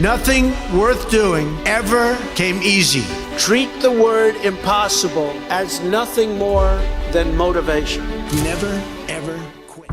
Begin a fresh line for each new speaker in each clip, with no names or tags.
Nothing worth doing ever came easy.
Treat the word impossible as nothing more than motivation.
Never, ever quit.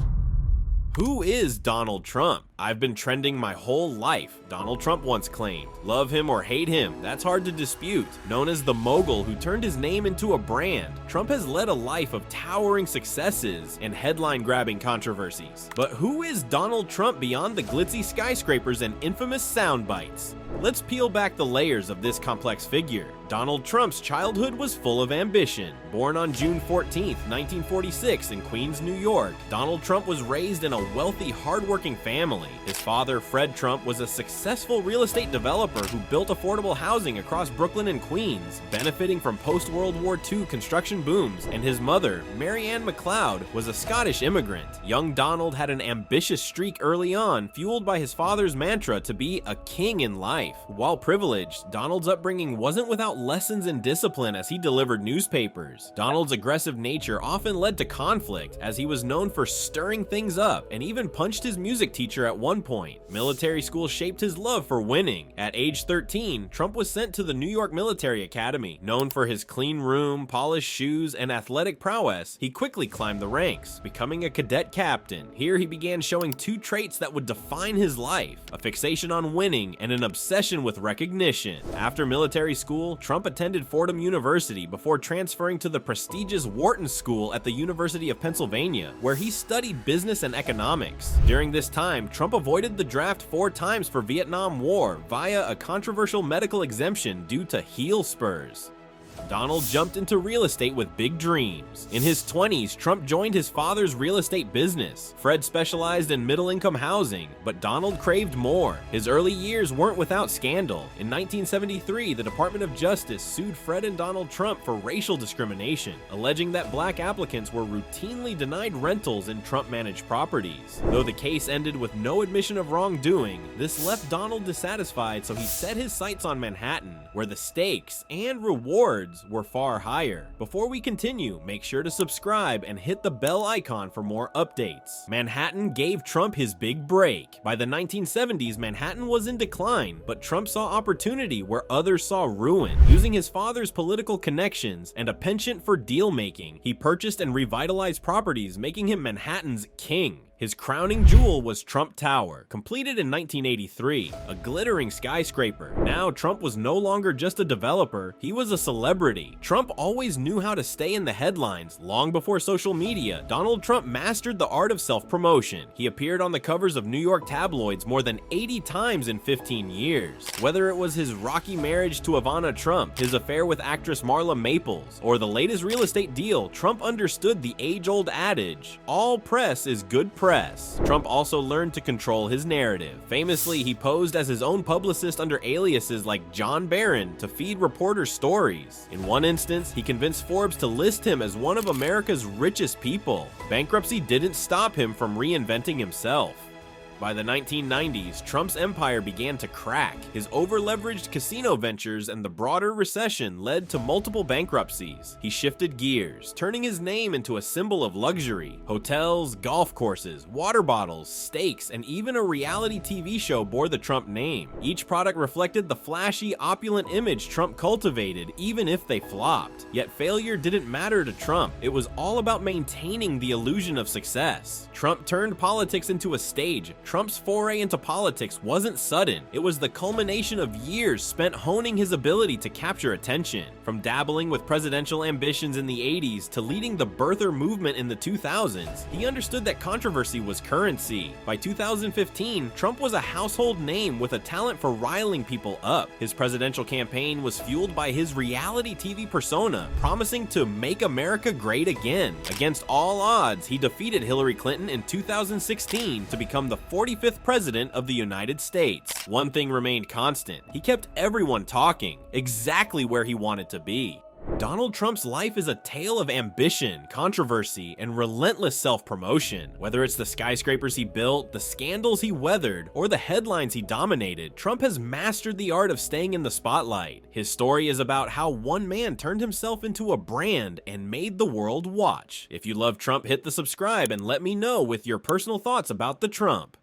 Who is Donald Trump? I've been trending my whole life, Donald Trump once claimed. Love him or hate him, that's hard to dispute. Known as the mogul who turned his name into a brand, Trump has led a life of towering successes and headline-grabbing controversies. But who is Donald Trump beyond the glitzy skyscrapers and infamous sound bites? Let's peel back the layers of this complex figure. Donald Trump's childhood was full of ambition. Born on June 14, 1946 in Queens, New York, Donald Trump was raised in a wealthy, hardworking family. His father, Fred Trump, was a successful real estate developer who built affordable housing across Brooklyn and Queens, benefiting from post-World War II construction booms, and his mother, Mary Ann McLeod, was a Scottish immigrant. Young Donald had an ambitious streak early on, fueled by his father's mantra to be a king in life. While privileged, Donald's upbringing wasn't without lessons in discipline as he delivered newspapers. Donald's aggressive nature often led to conflict, as he was known for stirring things up and even punched his music teacher at one point. Military school shaped his love for winning. At age 13, Trump was sent to the New York Military Academy. Known for his clean room, polished shoes, and athletic prowess, he quickly climbed the ranks, becoming a cadet captain. Here he began showing two traits that would define his life: a fixation on winning and an obsession with recognition. After military school, Trump attended Fordham University before transferring to the prestigious Wharton School at the University of Pennsylvania, where he studied business and economics. During this time, Trump avoided the draft 4 times for Vietnam War via a controversial medical exemption due to heel spurs. Donald jumped into real estate with big dreams. In his 20s, Trump joined his father's real estate business. Fred specialized in middle-income housing, but Donald craved more. His early years weren't without scandal. In 1973, the Department of Justice sued Fred and Donald Trump for racial discrimination, alleging that black applicants were routinely denied rentals in Trump-managed properties. Though the case ended with no admission of wrongdoing, this left Donald dissatisfied, so he set his sights on Manhattan, where the stakes and rewards were far higher. Before we continue, make sure to subscribe and hit the bell icon for more updates. Manhattan gave Trump his big break. By the 1970s, Manhattan was in decline, but Trump saw opportunity where others saw ruin. Using his father's political connections and a penchant for deal-making, he purchased and revitalized properties, making him Manhattan's king. His crowning jewel was Trump Tower, completed in 1983, a glittering skyscraper. Now, Trump was no longer just a developer, he was a celebrity. Trump always knew how to stay in the headlines. Long before social media, Donald Trump mastered the art of self-promotion. He appeared on the covers of New York tabloids more than 80 times in 15 years. Whether it was his rocky marriage to Ivana Trump, his affair with actress Marla Maples, or the latest real estate deal, Trump understood the age-old adage, all press is good press. Trump also learned to control his narrative. Famously, he posed as his own publicist under aliases like John Barron to feed reporters stories. In one instance, he convinced Forbes to list him as one of America's richest people. Bankruptcy didn't stop him from reinventing himself. By the 1990s, Trump's empire began to crack. His over-leveraged casino ventures and the broader recession led to multiple bankruptcies. He shifted gears, turning his name into a symbol of luxury. Hotels, golf courses, water bottles, steaks, and even a reality TV show bore the Trump name. Each product reflected the flashy, opulent image Trump cultivated, even if they flopped. Yet failure didn't matter to Trump. It was all about maintaining the illusion of success. Trump turned politics into a stage. Trump's foray into politics wasn't sudden. It was the culmination of years spent honing his ability to capture attention. From dabbling with presidential ambitions in the 80s to leading the birther movement in the 2000s, he understood that controversy was currency. By 2015, Trump was a household name with a talent for riling people up. His presidential campaign was fueled by his reality TV persona, promising to make America great again. Against all odds, he defeated Hillary Clinton in 2016 to become the 45th president of the United States. One thing remained constant: he kept everyone talking, exactly where he wanted to be. Donald Trump's life is a tale of ambition, controversy, and relentless self-promotion. Whether it's the skyscrapers he built, the scandals he weathered, or the headlines he dominated, Trump has mastered the art of staying in the spotlight. His story is about how one man turned himself into a brand and made the world watch. If you love Trump, hit the subscribe and let me know with your personal thoughts about the Trump.